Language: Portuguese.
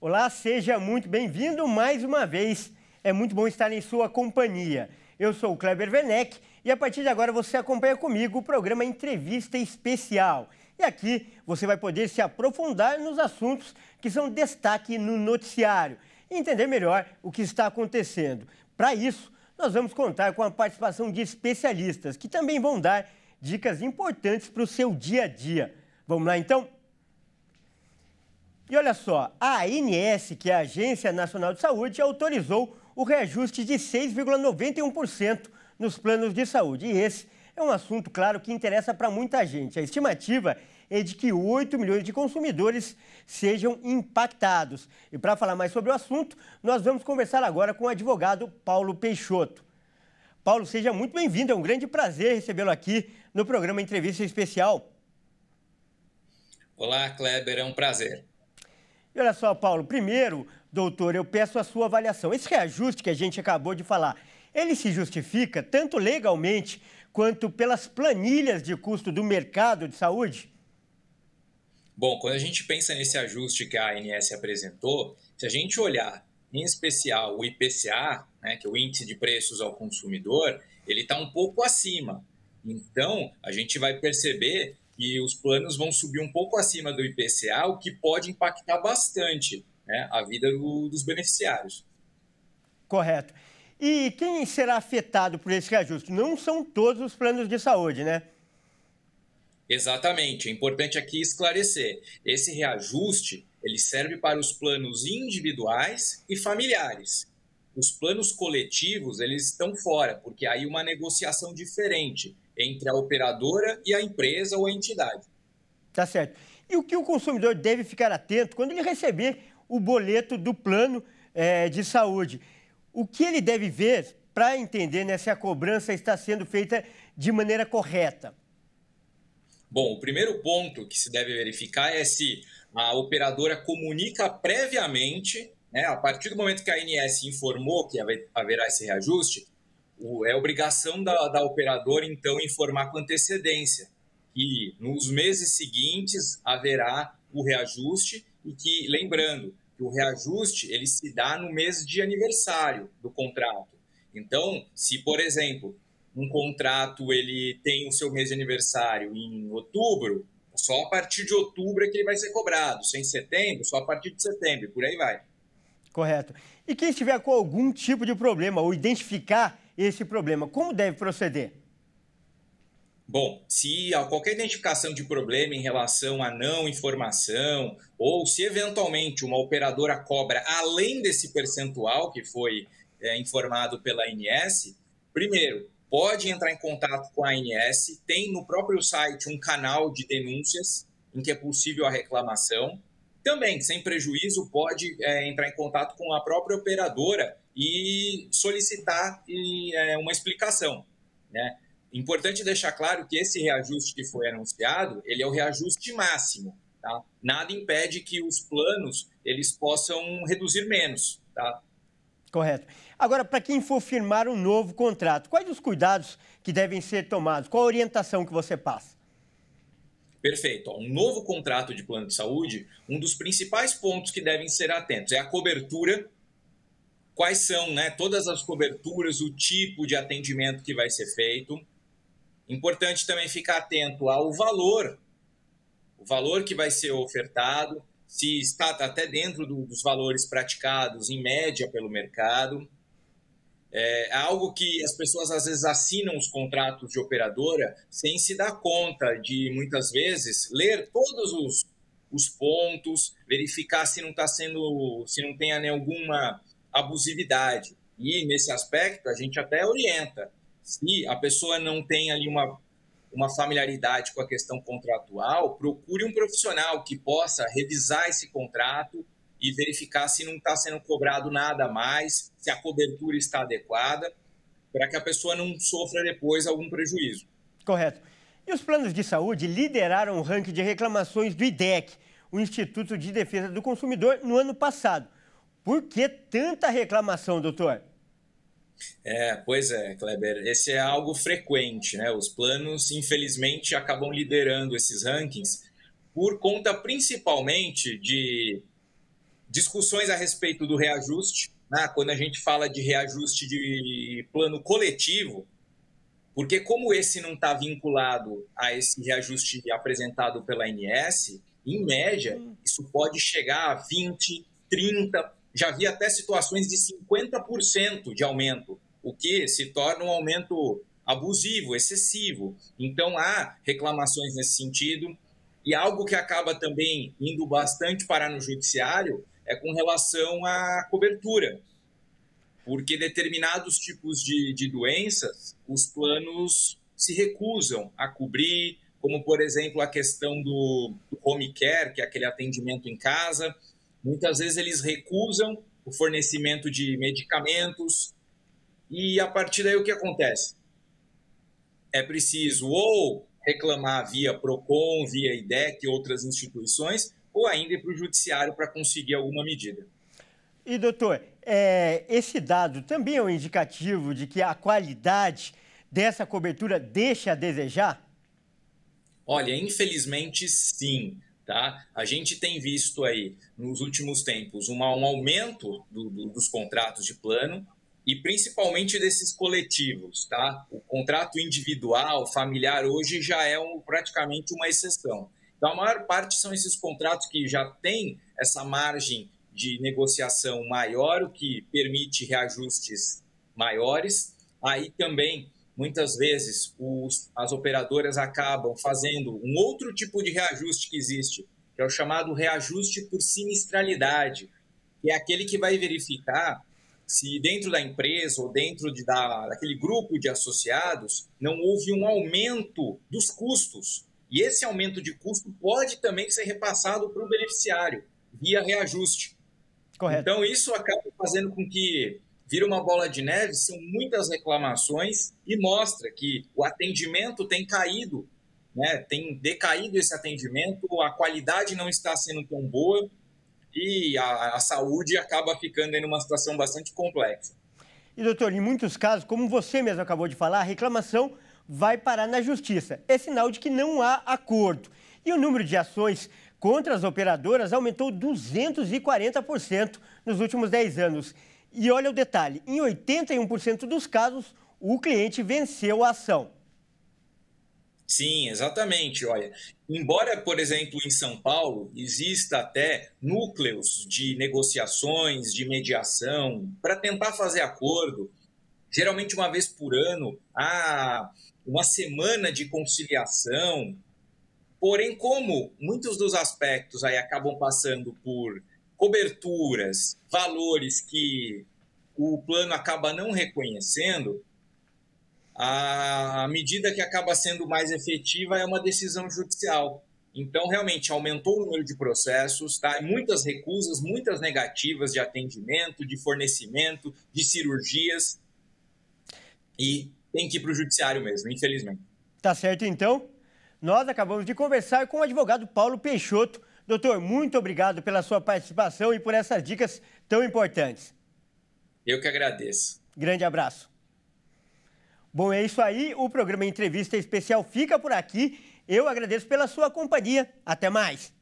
Olá, seja muito bem-vindo mais uma vez. É muito bom estar em sua companhia. Eu sou o Kleber Werneck e a partir de agora você acompanha comigo o programa Entrevista Especial. E aqui você vai poder se aprofundar nos assuntos que são destaque no noticiário e entender melhor o que está acontecendo. Para isso, nós vamos contar com a participação de especialistas que também vão dar dicas importantes para o seu dia a dia. Vamos lá então? E olha só, a ANS, que é a Agência Nacional de Saúde, autorizou o reajuste de 6,91% nos planos de saúde. E esse é um assunto, claro, que interessa para muita gente. A estimativa é de que 8 milhões de consumidores sejam impactados. E para falar mais sobre o assunto, nós vamos conversar agora com o advogado Paulo Peixoto. Paulo, seja muito bem-vindo, é um grande prazer recebê-lo aqui no programa Entrevista Especial. Olá, Kleber, é um prazer. E olha só, Paulo, primeiro, doutor, eu peço a sua avaliação. Esse reajuste que a gente acabou de falar, ele se justifica tanto legalmente quanto pelas planilhas de custo do mercado de saúde? Bom, quando a gente pensa nesse ajuste que a ANS apresentou, se a gente olhar em especial o IPCA, né, que é o Índice de Preços ao Consumidor, ele está um pouco acima. Então, a gente vai perceber que os planos vão subir um pouco acima do IPCA, o que pode impactar bastante, né, a vida dos beneficiários. Correto. E quem será afetado por esse reajuste? Não são todos os planos de saúde, né? Exatamente. É importante aqui esclarecer. Esse reajuste, ele serve para os planos individuais e familiares. Os planos coletivos, eles estão fora, porque aí uma negociação diferente entre a operadora e a empresa ou a entidade. Tá certo. E o que o consumidor deve ficar atento quando ele receber o boleto do plano de saúde? O que ele deve ver para entender, né, se a cobrança está sendo feita de maneira correta? Bom, o primeiro ponto que se deve verificar é se a operadora comunica previamente, né, a partir do momento que a ANS informou que haverá esse reajuste, é obrigação da operadora, então, informar com antecedência que nos meses seguintes haverá o reajuste e que, lembrando, que o reajuste ele se dá no mês de aniversário do contrato. Então, se, por exemplo, um contrato ele tem o seu mês de aniversário em outubro, só a partir de outubro é que ele vai ser cobrado. Se é em setembro, só a partir de setembro, e por aí vai. Correto. E quem estiver com algum tipo de problema ou identificar esse problema, como deve proceder? Bom, se há qualquer identificação de problema em relação à não informação, ou se eventualmente uma operadora cobra além desse percentual que foi informado pela ANS, primeiro, pode entrar em contato com a ANS, tem no próprio site um canal de denúncias em que é possível a reclamação. Também, sem prejuízo, pode entrar em contato com a própria operadora e solicitar uma explicação, né? Importante deixar claro que esse reajuste que foi anunciado, ele é o reajuste máximo, tá? Nada impede que os planos eles possam reduzir menos, tá? Correto. Agora, para quem for firmar um novo contrato, quais os cuidados que devem ser tomados? Qual a orientação que você passa? Perfeito. Um novo contrato de plano de saúde, um dos principais pontos que devem ser atentos é a cobertura. Quais são, né, todas as coberturas, o tipo de atendimento que vai ser feito. Importante também ficar atento ao valor, o valor que vai ser ofertado, se está até dentro dos valores praticados em média pelo mercado. É algo que as pessoas às vezes assinam os contratos de operadora sem se dar conta de, muitas vezes, ler todos os pontos, verificar se não está sendo, se não tem alguma abusividade. E nesse aspecto a gente até orienta. Se a pessoa não tem ali uma familiaridade com a questão contratual, procure um profissional que possa revisar esse contrato e verificar se não está sendo cobrado nada a mais, se a cobertura está adequada, para que a pessoa não sofra depois algum prejuízo. Correto. E os planos de saúde lideraram o ranking de reclamações do IDEC, o Instituto de Defesa do Consumidor, no ano passado. Por que tanta reclamação, doutor? Pois é, Kleber, esse é algo frequente, né? Os planos, infelizmente, acabam liderando esses rankings por conta principalmente de discussões a respeito do reajuste, né? Quando a gente fala de reajuste de plano coletivo, porque como esse não está vinculado a esse reajuste apresentado pela ANS, em média, isso pode chegar a 20%, 30%, já vi até situações de 50% de aumento, o que se torna um aumento abusivo, excessivo. Então, há reclamações nesse sentido. E algo que acaba também indo bastante parar no judiciário é com relação à cobertura. Porque determinados tipos de doenças, os planos se recusam a cobrir, como, por exemplo, a questão do home care, que é aquele atendimento em casa. Muitas vezes eles recusam o fornecimento de medicamentos e, a partir daí, o que acontece? É preciso ou reclamar via PROCON, via IDEC e outras instituições, ou ainda ir para o judiciário para conseguir alguma medida. E, doutor, esse dado também é um indicativo de que a qualidade dessa cobertura deixa a desejar? Olha, infelizmente, sim. Tá? A gente tem visto aí, nos últimos tempos, um aumento dos contratos de plano e principalmente desses coletivos. Tá? O contrato individual, familiar, hoje já é praticamente uma exceção. Então, a maior parte são esses contratos que já têm essa margem de negociação maior, o que permite reajustes maiores. Aí também, muitas vezes, as operadoras acabam fazendo um outro tipo de reajuste que existe, que é o chamado reajuste por sinistralidade, que é aquele que vai verificar se dentro da empresa ou dentro daquele grupo de associados não houve um aumento dos custos. E esse aumento de custo pode também ser repassado para o beneficiário, via reajuste. Correto. Então, isso acaba fazendo com que vira uma bola de neve, são muitas reclamações e mostra que o atendimento tem caído, né? Tem decaído esse atendimento, a qualidade não está sendo tão boa e a saúde acaba ficando em uma situação bastante complexa. E, doutor, em muitos casos, como você mesmo acabou de falar, a reclamação vai parar na justiça. É sinal de que não há acordo. E o número de ações contra as operadoras aumentou 240% nos últimos 10 anos. E olha o detalhe, em 81% dos casos, o cliente venceu a ação. Sim, exatamente. Olha, embora, por exemplo, em São Paulo, exista até núcleos de negociações, de mediação, para tentar fazer acordo, geralmente uma vez por ano, há uma semana de conciliação. Porém, como muitos dos aspectos aí acabam passando por coberturas, valores que o plano acaba não reconhecendo, a medida que acaba sendo mais efetiva é uma decisão judicial. Então, realmente, aumentou o número de processos, tá? Muitas recusas, muitas negativas de atendimento, de fornecimento, de cirurgias. E tem que ir para o judiciário mesmo, infelizmente. Tá certo, então? Nós acabamos de conversar com o advogado Paulo Peixoto. Doutor, muito obrigado pela sua participação e por essas dicas tão importantes. Eu que agradeço. Grande abraço. Bom, é isso aí. O programa Entrevista Especial fica por aqui. Eu agradeço pela sua companhia. Até mais.